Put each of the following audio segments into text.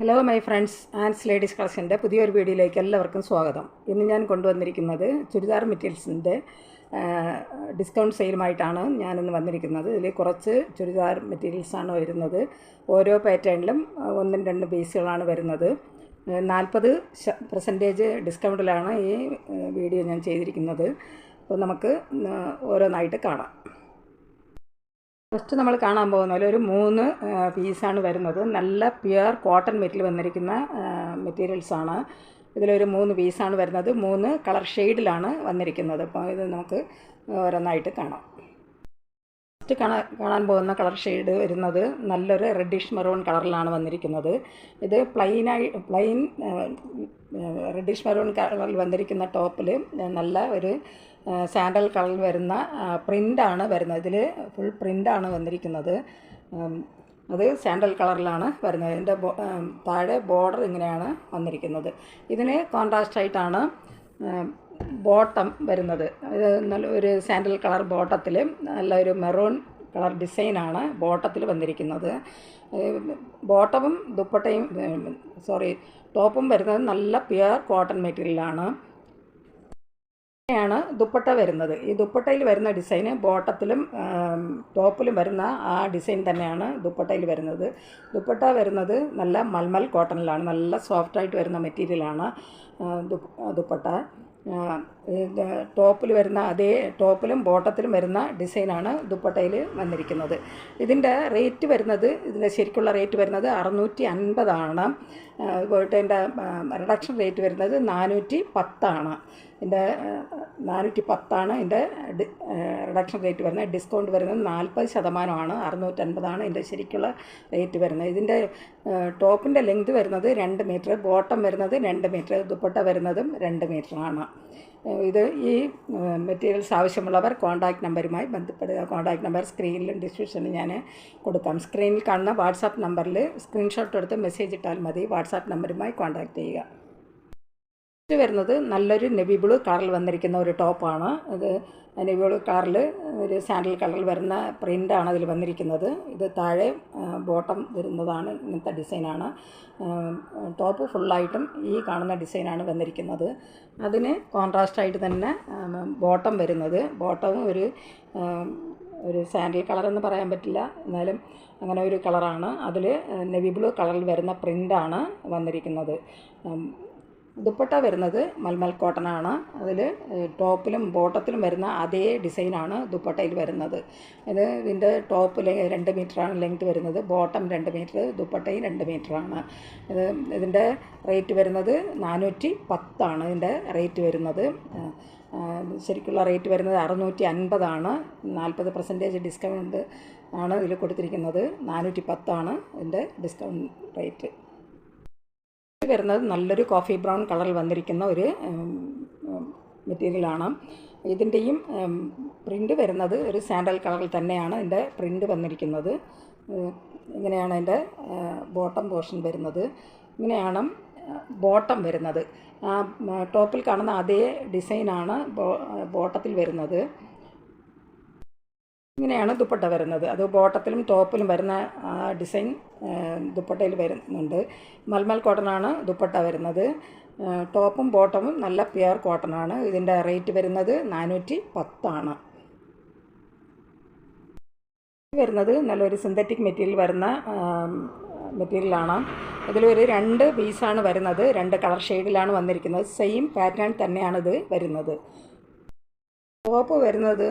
Hello my friends ആൻഡ്സ് ladies കളക്ഷൻ്റെ പുതിയൊരു വീഡിയോയിലേക്ക് എല്ലാവർക്കും സ്വാഗതം. ഇന്ന് ഞാൻ കൊണ്ടുവന്നിരിക്കുന്നത് ചുരിദാർ മെറ്റീരിയൽസിൻ്റെ ഡിസ്കൗണ്ട് സെയിലുമായിട്ടാണ് ഞാനിന്ന് വന്നിരിക്കുന്നത്. ഇതിൽ കുറച്ച് ചുരിദാർ മെറ്റീരിയൽസാണ് വരുന്നത്. ഓരോ പാറ്റേണിലും ഒന്നും രണ്ട് പീസുകളാണ് വരുന്നത്. 40% ഡിസ്കൗണ്ടിലാണ് ഈ വീഡിയോ ഞാൻ ചെയ്തിരിക്കുന്നത്. അപ്പോൾ നമുക്ക് ഓരോന്നായിട്ട് കാണാം. ഫസ്റ്റ് നമ്മൾ കാണാൻ പോകുന്നത് ഒരു 3 പീസാണ് വരുന്നത്. നല്ല പ്യുവർ കോട്ടൺ മെറ്റീരിയൽ വന്നിരിക്കുന്ന മെറ്റീരിയൽസാണ്. ഇതിലൊരു 3 പീസാണ് വരുന്നത്. 3 കളർ ഷെയ്ഡിലാണ് വന്നിരിക്കുന്നത്. അപ്പോൾ ഇത് നമുക്ക് ഓരോന്നായിട്ട് കാണാം. ഫസ്റ്റ് കാണാൻ പോകുന്ന കളർ ഷെയ്ഡ് വരുന്നത് നല്ലൊരു റെഡിഷ് മെറൂൺ കളറിലാണ് വന്നിരിക്കുന്നത്. ഇത് പ്ലെയിൻ റെഡിഷ് മെറൂൺ കളറിൽ വന്നിരിക്കുന്ന ടോപ്പിൽ നല്ല ഒരു സാൻഡൽ കളറിൽ വരുന്ന പ്രിൻ്റാണ് വരുന്നത്. ഇതിൽ ഫുൾ പ്രിൻ്റാണ് വന്നിരിക്കുന്നത്. അത് സാൻഡൽ കളറിലാണ് വരുന്നത്. ഇതിൻ്റെ താഴെ ബോർഡർ ഇങ്ങനെയാണ് വന്നിരിക്കുന്നത്. ഇതിന് കോൺട്രാസ്റ്റായിട്ടാണ് ബോട്ടം വരുന്നത്. ഇത് നല്ല ഒരു സാൻഡൽ കളർ ബോട്ടത്തിൽ നല്ലൊരു മെറൂൺ കളർ ഡിസൈനാണ് ബോട്ടത്തിൽ വന്നിരിക്കുന്നത്. ബോട്ടവും ദുപ്പട്ടയും ടോപ്പും വരുന്നത് നല്ല പ്യുവർ കോട്ടൺ മെറ്റീരിയലാണ്. ാണ് ദുപ്പട്ട വരുന്നത്. ഈ ദുപ്പട്ടയിൽ വരുന്ന ഡിസൈന് ബോട്ടത്തിലും ടോപ്പിലും വരുന്ന ആ ഡിസൈൻ തന്നെയാണ് ദുപ്പട്ടയിൽ വരുന്നത്. ദുപ്പട്ട വരുന്നത് നല്ല മൽമൽ കോട്ടണിലാണ്. നല്ല സോഫ്റ്റായിട്ട് വരുന്ന മെറ്റീരിയലാണ് ദുപ്പട്ട. ടോപ്പിൽ വരുന്ന അതേ ടോപ്പിലും ബോട്ടത്തിലും വരുന്ന ഡിസൈനാണ് ദുപ്പട്ടയിൽ വന്നിരിക്കുന്നത്. ഇതിൻ്റെ റേറ്റ് വരുന്നത്, ഇതിൻ്റെ ശരിക്കുള്ള റേറ്റ് വരുന്നത് 650 പോയിട്ട് എൻ്റെ റിഡക്ഷൻ റേറ്റ് വരുന്നത് 410. ഇതിൻ്റെ 410 ഇതിൻ്റെ റിഡക്ഷൻ റേറ്റ് വരുന്നത്. ഡിസ്കൗണ്ട് വരുന്നത് 40%. 650 ഇതിൻ്റെ ശരിക്കുള്ള റേറ്റ് വരുന്നത്. ഇതിൻ്റെ ടോപ്പിൻ്റെ ലെങ്ത് വരുന്നത് 2 മീറ്റർ, ബോട്ടം വരുന്നത് 2 മീറ്റർ, ദുപ്പട്ട വരുന്നതും 2 മീറ്ററാണ്. ഇത് ഈ മെറ്റീരിയൽസ് ആവശ്യമുള്ളവർ കോൺടാക്റ്റ് നമ്പറുമായി ബന്ധപ്പെടുക. കോൺടാക്റ്റ് നമ്പർ സ്ക്രീനിലും ഡിസ്ക്രിപ്ഷനിൽ ഞാൻ കൊടുക്കാം. സ്ക്രീനിൽ കാണുന്ന വാട്സാപ്പ് നമ്പറിൽ സ്ക്രീൻഷോട്ട് എടുത്ത് മെസ്സേജ് ഇട്ടാൽ മതി. വാട്സാപ്പ് നമ്പറുമായി കോൺടാക്റ്റ് ചെയ്യുക. വരുന്നത് നല്ലൊരു നെവി ബ്ലൂ കളറിൽ വന്നിരിക്കുന്ന ഒരു ടോപ്പാണ്. ഇത് നെവി ബ്ലൂ കളറിൽ ഒരു സാൻഡൽ കളറിൽ വരുന്ന പ്രിൻ്റാണ് അതിൽ വന്നിരിക്കുന്നത്. ഇത് താഴെ ബോട്ടം വരുന്നതാണ്. ഇങ്ങനത്തെ ഡിസൈനാണ്. ടോപ്പ് ഫുള്ളായിട്ടും ഈ കാണുന്ന ഡിസൈനാണ് വന്നിരിക്കുന്നത്. അതിന് കോൺട്രാസ്റ്റായിട്ട് തന്നെ ബോട്ടം വരുന്നത്. ബോട്ടം ഒരു സാൻഡൽ കളറെന്ന് പറയാൻ പറ്റില്ല, എന്നാലും അങ്ങനെ ഒരു കളറാണ്. അതിൽ നെവി ബ്ലൂ കളറിൽ വരുന്ന പ്രിൻ്റാണ് വന്നിരിക്കുന്നത്. ദുപ്പട്ട വരുന്നത് മൽമൽ കോട്ടനാണ്. അതിൽ ടോപ്പിലും ബോട്ടത്തിലും വരുന്ന അതേ ഡിസൈനാണ് ദുപ്പട്ടയിൽ വരുന്നത്. ഇതിൻ്റെ ടോപ്പ് 2 മീറ്ററാണ് ലെങ്ത് വരുന്നത്. ബോട്ടം 2 മീറ്റർ, ദുപ്പട്ടയും 2 മീറ്ററാണ്. ഇതിൻ്റെ റേറ്റ് വരുന്നത് 410 ഇതിൻ്റെ റേറ്റ് വരുന്നത്. ശരിക്കുള്ള റേറ്റ് വരുന്നത് 650. 40% ഡിസ്കൗണ്ട് ആണ് ഇതിൽ കൊടുത്തിരിക്കുന്നത്. 410 ഇതിൻ്റെ ഡിസ്കൗണ്ട് റേറ്റ് വരുന്നത്. നല്ലൊരു കോഫി ബ്രൗൺ കളറിൽ വന്നിരിക്കുന്ന ഒരു മെറ്റീരിയലാണ്. ഇതിൻ്റെയും പ്രിൻ്റ് വരുന്നത് ഒരു സാൻഡൽ കളറിൽ തന്നെയാണ് ഇതിൻ്റെ പ്രിൻ്റ് വന്നിരിക്കുന്നത്. ഇങ്ങനെയാണ് ഇതിൻ്റെ ബോട്ടം പോർഷൻ വരുന്നത്. ഇങ്ങനെയാണ് ബോട്ടം വരുന്നത്. ടോപ്പിൽ കാണുന്ന അതേ ഡിസൈനാണ് ബോട്ടത്തിൽ വരുന്നത്. ഇങ്ങനെയാണ് ദുപ്പട്ട വരുന്നത്. അത് ബോട്ടത്തിലും ടോപ്പിലും വരുന്ന ആ ഡിസൈൻ ദുപ്പട്ടയിൽ വരുന്നുണ്ട്. മൽമൽ കോട്ടനാണ് ദുപ്പട്ട വരുന്നത്. ടോപ്പും ബോട്ടമും നല്ല പ്യുവർ കോട്ടനാണ്. ഇതിൻ്റെ റേറ്റ് വരുന്നത് 410. വരുന്നത് നല്ലൊരു സിന്തറ്റിക് മെറ്റീരിയൽ വരുന്ന മെറ്റീരിയലാണ്. ഇതിലൊരു 2 പീസാണ് വരുന്നത്. 2 കളർ ഷെയ്ഡിലാണ് വന്നിരിക്കുന്നത്. സെയിം പാറ്റേൺ തന്നെയാണിത് വരുന്നത്. ടോപ്പ് വരുന്നത്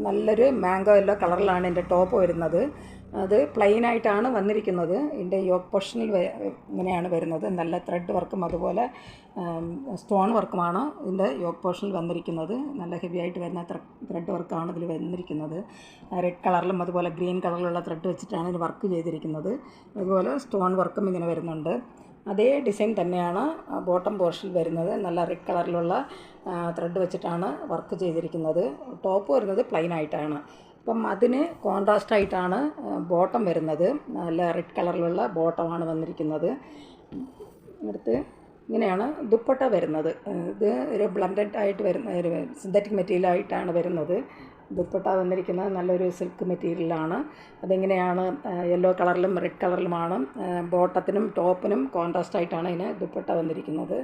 നല്ലൊരു മാംഗോ യെല്ലോ കളറിലാണ് എൻ്റെ ടോപ്പ് വരുന്നത്. അത് പ്ലെയിനായിട്ടാണ് വന്നിരിക്കുന്നത്. ഇതിൻ്റെ യോക്ക് പോർഷനിൽ ഇങ്ങനെയാണ് വരുന്നത്. നല്ല ത്രെഡ് വർക്കും അതുപോലെ സ്റ്റോൺ വർക്കുമാണ് ഇതിൻ്റെ യോക്ക് പോർഷനിൽ വന്നിരിക്കുന്നത്. നല്ല ഹെവി ആയിട്ട് വരുന്ന ത്രെഡ് വർക്കാണ് ഇതിൽ വന്നിരിക്കുന്നത്. റെഡ് കളറിലും അതുപോലെ ഗ്രീൻ കളറിലുള്ള ത്രെഡ് വെച്ചിട്ടാണ് ഇതിന് വർക്ക് ചെയ്തിരിക്കുന്നത്. അതുപോലെ സ്റ്റോൺ വർക്കും ഇങ്ങനെ വരുന്നുണ്ട്. അതേ ഡിസൈൻ തന്നെയാണ് ബോട്ടം പോർഷനിൽ വരുന്നത്. നല്ല റെഡ് കളറിലുള്ള ത്രെഡ് വെച്ചിട്ടാണ് വർക്ക് ചെയ്തിരിക്കുന്നത്. ടോപ്പ് വരുന്നത് പ്ലെയിനായിട്ടാണ്. അപ്പം അതിന് കോൺട്രാസ്റ്റായിട്ടാണ് ബോട്ടം വരുന്നത്. നല്ല റെഡ് കളറിലുള്ള ബോട്ടമാണ് വന്നിരിക്കുന്നത്. അടുത്ത് ഇങ്ങനെയാണ് ദുപ്പട്ട വരുന്നത്. ഇത് ഒരു ബ്ലൻഡഡ് ആയിട്ട് വരുന്ന ഒരു സിന്തറ്റിക് മെറ്റീരിയലായിട്ടാണ് വരുന്നത്. ദുപ്പട്ട വന്നിരിക്കുന്നത് നല്ലൊരു സിൽക്ക് മെറ്റീരിയലാണ്. അതിങ്ങനെയാണ് യെല്ലോ കളറിലും റെഡ് കളറിലുമാണ്. ബോട്ടത്തിനും ടോപ്പിനും കോൺട്രാസ്റ്റ് ആയിട്ടാണ് ഇതിന് ദുപ്പട്ട വന്നിരിക്കുന്നത്.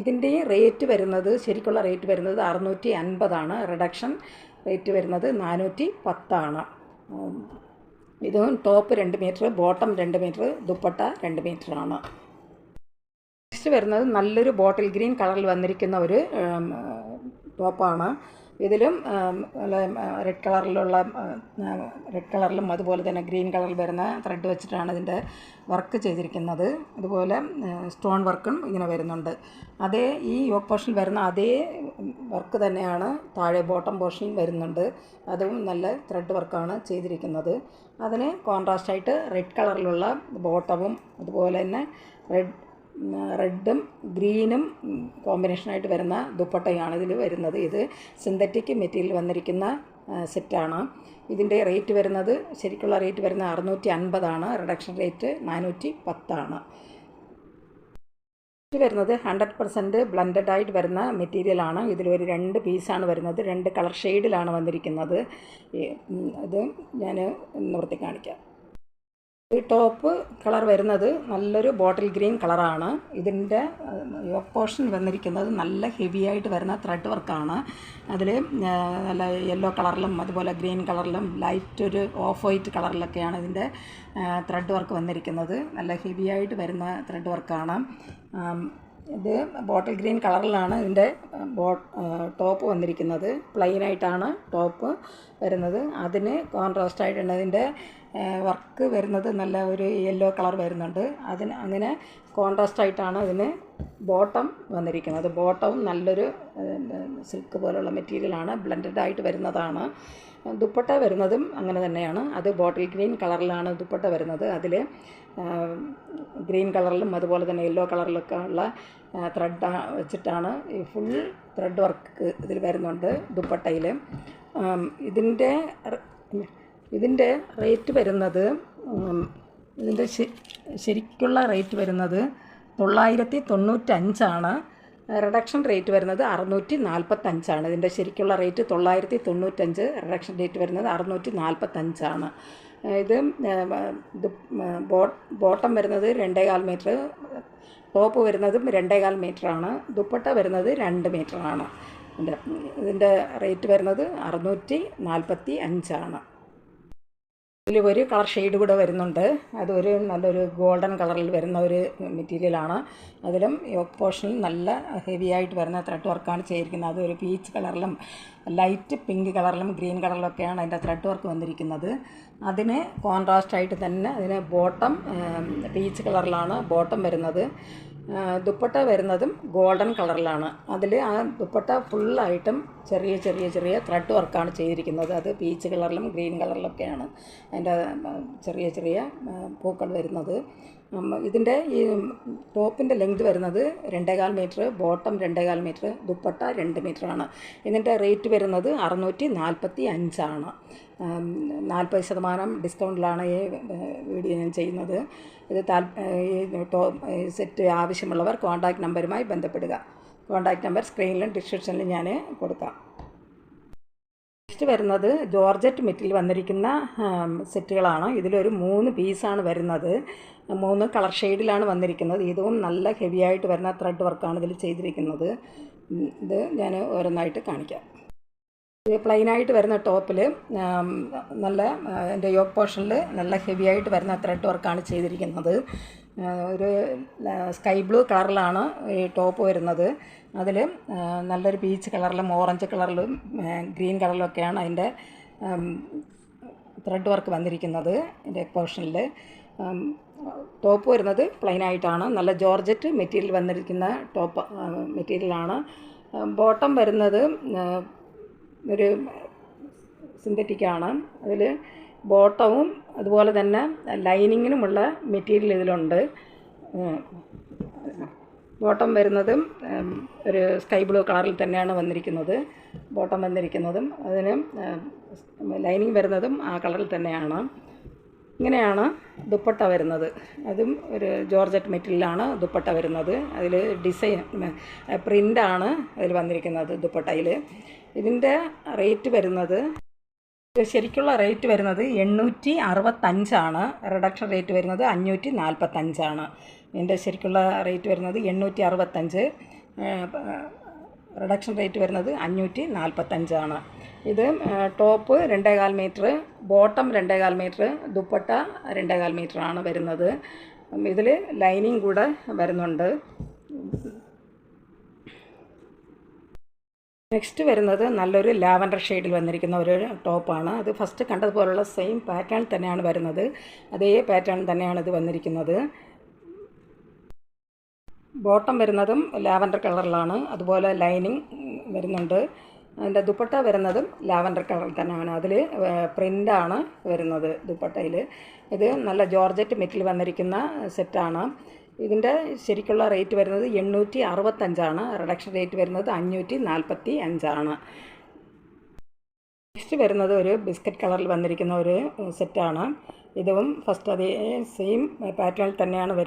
ഇതിൻ്റെ റേറ്റ് വരുന്നത്, ശരിക്കുള്ള റേറ്റ് വരുന്നത് 650 റിഡക്ഷൻ റേറ്റ് വരുന്നത് 410. ഇത് top 2 metre, bottom 2 metre, dupatta 2 മീറ്ററാണ്. നെക്സ്റ്റ് വരുന്നത് നല്ലൊരു ബോട്ടിൽ ഗ്രീൻ കളറിൽ വന്നിരിക്കുന്ന ഒരു ടോപ്പാണ്. ഇതിലും റെഡ് കളറിലും അതുപോലെ തന്നെ ഗ്രീൻ കളറിൽ വരുന്ന ത്രെഡ് വെച്ചിട്ടാണ് ഇതിൻ്റെ വർക്ക് ചെയ്തിരിക്കുന്നത്. അതുപോലെ സ്റ്റോൺ വർക്കും ഇങ്ങനെ വരുന്നുണ്ട്. അതേ ഈ യോക്ക് പോർഷനിൽ വരുന്ന അതേ വർക്ക് തന്നെയാണ് താഴെ ബോട്ടം പോർഷനിൽ വരുന്നുണ്ട്. അതും നല്ല ത്രെഡ് വർക്കാണ് ചെയ്തിരിക്കുന്നത്. അതിന് കോൺട്രാസ്റ്റായിട്ട് റെഡ് കളറിലുള്ള ബോട്ടവും അതുപോലെ തന്നെ റെഡും ഗ്രീനും കോമ്പിനേഷനായിട്ട് വരുന്ന ദുപ്പട്ടയാണ് ഇതിൽ വരുന്നത്. ഇത് സിന്തറ്റിക് മെറ്റീരിയൽ വന്നിരിക്കുന്ന സെറ്റാണ്. ഇതിൻ്റെ റേറ്റ് വരുന്നത്, ശരിക്കുള്ള റേറ്റ് വരുന്നത് 650, റിഡക്ഷൻ റേറ്റ് 410. ഇത് വരുന്നത് 100% ബ്ലൻഡഡ് ആയിട്ട് വരുന്ന മെറ്റീരിയലാണ്. ഇതിലൊരു 2 പീസാണ് വരുന്നത്. 2 കളർ ഷെയ്ഡിലാണ് വന്നിരിക്കുന്നത്. ഇത് ഞാൻ നിവർത്തി കാണിക്കാം. ഈ ടോപ്പ് കളർ വരുന്നത് നല്ലൊരു ബോട്ടിൽ ഗ്രീൻ കളറാണ്. ഇതിൻ്റെ യോക്ക് പോർഷൻ വന്നിരിക്കുന്നത് നല്ല ഹെവി ആയിട്ട് വരുന്ന ത്രെഡ് വർക്കാണ്. അതിൽ നല്ല യെല്ലോ കളറിലും അതുപോലെ ഗ്രീൻ കളറിലും ലൈറ്റ് ഒരു ഓഫ് വൈറ്റ് കളറിലൊക്കെയാണ് ഇതിൻ്റെ ത്രെഡ് വർക്ക് വന്നിരിക്കുന്നത്. നല്ല ഹെവി ആയിട്ട് വരുന്ന ത്രെഡ് വർക്കാണ്. ഇത് ബോട്ടിൽ ഗ്രീൻ കളറിലാണ് ഇതിൻ്റെ ടോപ്പ് വന്നിരിക്കുന്നത്. പ്ലെയിനായിട്ടാണ് ടോപ്പ് വരുന്നത്. അതിന് കോൺട്രാസ്റ്റായിട്ടുണ്ട് ഇതിൻ്റെ വർക്ക് വരുന്നത്. നല്ല ഒരു യെല്ലോ കളർ വരുന്നുണ്ട്. അങ്ങനെ കോൺട്രാസ്റ്റായിട്ടാണ് ഇതിന് ബോട്ടം വന്നിരിക്കുന്നത്. ബോട്ടവും നല്ലൊരു സിൽക്ക് പോലുള്ള മെറ്റീരിയലാണ്, ബ്ലെൻഡഡ് ആയിട്ട് വരുന്നതാണ്. ദുപ്പട്ട വരുന്നതും അങ്ങനെ തന്നെയാണ്. അത് ബോട്ടിൽ ഗ്രീൻ കളറിലാണ് ദുപ്പട്ട വരുന്നത്. അതിൽ ഗ്രീൻ കളറിലും അതുപോലെ തന്നെ യെല്ലോ കളറിലൊക്കെ ഉള്ള ത്രെഡ് വെച്ചിട്ടാണ് ഈ ഫുൾ ത്രെഡ് വർക്ക് ഇതിൽ വരുന്നുണ്ട് ദുപ്പട്ടയിൽ. ഇതിൻ്റെ റേറ്റ് വരുന്നത്, ഇതിൻ്റെ ശരിക്കുള്ള റേറ്റ് വരുന്നത് 995. റിഡക്ഷൻ റേറ്റ് വരുന്നത് 645. ഇതിൻ്റെ ശരിക്കുള്ള റേറ്റ് 995, റിഡക്ഷൻ റേറ്റ് വരുന്നത് 645. ഇത് ബോട്ടം വരുന്നത് 2.25 മീറ്റർ, ടോപ്പ് വരുന്നതും 2.25 മീറ്ററാണ്. ദുപ്പട്ട വരുന്നത് 2 മീറ്ററാണ്. ഇതിൻ്റെ റേറ്റ് വരുന്നത് 645. ഇതിൽ ഒരു കളർ ഷെയ്ഡ് കൂടെ വരുന്നുണ്ട്. അതൊരു നല്ലൊരു ഗോൾഡൻ കളറിൽ വരുന്ന ഒരു മെറ്റീരിയലാണ്. അതിലും യോക്ക് പോർഷനിൽ നല്ല ഹെവി ആയിട്ട് വരുന്ന ത്രെഡ് വർക്കാണ് ചെയ്തിരിക്കുന്നത്. അതൊരു പീച്ച് കളറിലും ലൈറ്റ് പിങ്ക് കളറിലും ഗ്രീൻ കളറിലൊക്കെയാണ് അതിൻ്റെ ത്രെഡ് വർക്ക് വന്നിരിക്കുന്നത്. അതിന് കോൺട്രാസ്റ്റായിട്ട് തന്നെ അതിന് ബോട്ടം പീച്ച് കളറിലാണ് ബോട്ടം വരുന്നത്. ദുപ്പട്ട വരുന്നതും ഗോൾഡൻ കളറിലാണ്. അതിൽ ആ ദുപ്പട്ട ഫുള്ളായിട്ടും ചെറിയ ത്രെഡ് വർക്കാണ് ചെയ്തിരിക്കുന്നത്. അത് പീച്ച് കളറിലും ഗ്രീൻ കളറിലൊക്കെയാണ് അതിൻ്റെ ചെറിയ പൂക്കൾ വരുന്നത്. ഇതിൻ്റെ ഈ ടോപ്പിൻ്റെ ലെങ്ത് വരുന്നത് 2.25 മീറ്റർ, ബോട്ടം 2.25 മീറ്റർ, ദുപ്പട്ട 2 മീറ്ററാണ്. ഇതിൻ്റെ റേറ്റ് വരുന്നത് 645. 40% ഡിസ്കൗണ്ടിലാണ് ഈ വീഡിയോ ഞാൻ ചെയ്യുന്നത്. ഇത് ഈ സെറ്റ് ആവശ്യമുള്ളവർ കോൺടാക്റ്റ് നമ്പറുമായി ബന്ധപ്പെടുക. കോൺടാക്റ്റ് നമ്പർ സ്ക്രീനിലും ഡിസ്ക്രിപ്ഷനിലും ഞാൻ കൊടുക്കാം. നെക്സ്റ്റ് വരുന്നത് ജോർജറ്റ് മെറ്റീരിയൽ വന്നിരിക്കുന്ന സെറ്റുകളാണ്. ഇതിലൊരു 3 പീസാണ് വരുന്നത്. 3 കളർ ഷെയ്ഡിലാണ് വന്നിരിക്കുന്നത്. ഇതും നല്ല ഹെവി ആയിട്ട് വരുന്ന ത്രെഡ് വർക്കാണ് ഇതിൽ ചെയ്തിരിക്കുന്നത്. ഇത് ഞാൻ ഓരോന്നായിട്ട് കാണിക്കാം. ഇത് പ്ലെയിനായിട്ട് വരുന്ന ടോപ്പിൽ നല്ല എൻ്റെ യോക്ക് പോർഷനിൽ നല്ല ഹെവി ആയിട്ട് വരുന്ന ത്രെഡ് വർക്കാണ് ചെയ്തിരിക്കുന്നത്. ഒരു സ്കൈ ബ്ലൂ കളറിലാണ് ഈ ടോപ്പ് വരുന്നത്. അതിൽ നല്ലൊരു പീച്ച് കളറിലും ഓറഞ്ച് കളറിലും ഗ്രീൻ കളറിലൊക്കെയാണ് അതിൻ്റെ ത്രെഡ് വർക്ക് വന്നിരിക്കുന്നത്. എൻ്റെ പോർഷനിൽ ടോപ്പ് വരുന്നത് പ്ലെയിനായിട്ടാണ്. നല്ല ജോർജറ്റ് മെറ്റീരിയൽ വന്നിരിക്കുന്ന ടോപ്പ് മെറ്റീരിയലാണ്. ബോട്ടം വരുന്നത് ഒരു സിന്തറ്റിക്കാണ്. അതിൽ ബോട്ടവും അതുപോലെ തന്നെ ലൈനിങ്ങിനുമുള്ള മെറ്റീരിയൽ ഇതിലുണ്ട്. ബോട്ടം വരുന്നതും ഒരു സ്കൈ ബ്ലൂ കളറിൽ തന്നെയാണ് വന്നിരിക്കുന്നത്. ബോട്ടം വന്നിരിക്കുന്നതും അതിന് ലൈനിങ് വരുന്നതും ആ കളറിൽ തന്നെയാണ്. ഇങ്ങനെയാണ് ദുപ്പട്ട വരുന്നത്. അതും ഒരു ജോർജറ്റ് മെറ്റീരിയലാണ് ദുപ്പട്ട വരുന്നത്. അതിൽ ഡിസൈൻ പ്രിൻ്റാണ് അതിൽ വന്നിരിക്കുന്നത് ദുപ്പട്ടയിൽ. ഇതിൻ്റെ റേറ്റ് വരുന്നത്, ശരിക്കുള്ള റേറ്റ് വരുന്നത് 865 റിഡക്ഷൻ റേറ്റ് വരുന്നത് 545. ഇതിൻ്റെ ശരിക്കുള്ള റേറ്റ് വരുന്നത് 865, റിഡക്ഷൻ റേറ്റ് വരുന്നത് 545. ഇത് top 2.25 metre, bottom 2.25 metre, dupatta 2.25 മീറ്ററാണ് വരുന്നത്. ഇതിൽ ലൈനിങ് കൂടെ വരുന്നുണ്ട്. നെക്സ്റ്റ് വരുന്നത് നല്ലൊരു ലാവൻഡർ ഷെയ്ഡിൽ വന്നിരിക്കുന്ന ഒരു ടോപ്പാണ്. അത് ഫസ്റ്റ് കണ്ടതുപോലുള്ള സെയിം പാറ്റേൺ തന്നെയാണ് വരുന്നത്. അതേ പാറ്റേൺ തന്നെയാണ് ഇത് വന്നിരിക്കുന്നത്. ബോട്ടം വരുന്നതും ലാവൻഡർ കളറിലാണ്. അതുപോലെ ലൈനിങ് വരുന്നുണ്ട്. അതിൻ്റെ ദുപ്പട്ട വരുന്നതും ലാവൻഡർ കളർ തന്നെയാണ്. അതിൽ പ്രിൻ്റാണ് വരുന്നത് ദുപ്പട്ടയിൽ. ഇത് നല്ല ജോർജറ്റ് മെറ്റീരിയൽ വന്നിരിക്കുന്ന സെറ്റാണ്. ഇതിൻ്റെ ശരിക്കുള്ള റേറ്റ് വരുന്നത് 865, റിഡക്ഷൻ റേറ്റ് വരുന്നത് 545. നെക്സ്റ്റ് വരുന്നത് ഒരു ബിസ്ക്കറ്റ് കളറിൽ വന്നിരിക്കുന്ന ഒരു സെറ്റാണ്. ഇതും ഫസ്റ്റ് അതേ സെയിം പാറ്റേണിൽ തന്നെയാണ് വരുന്നത്.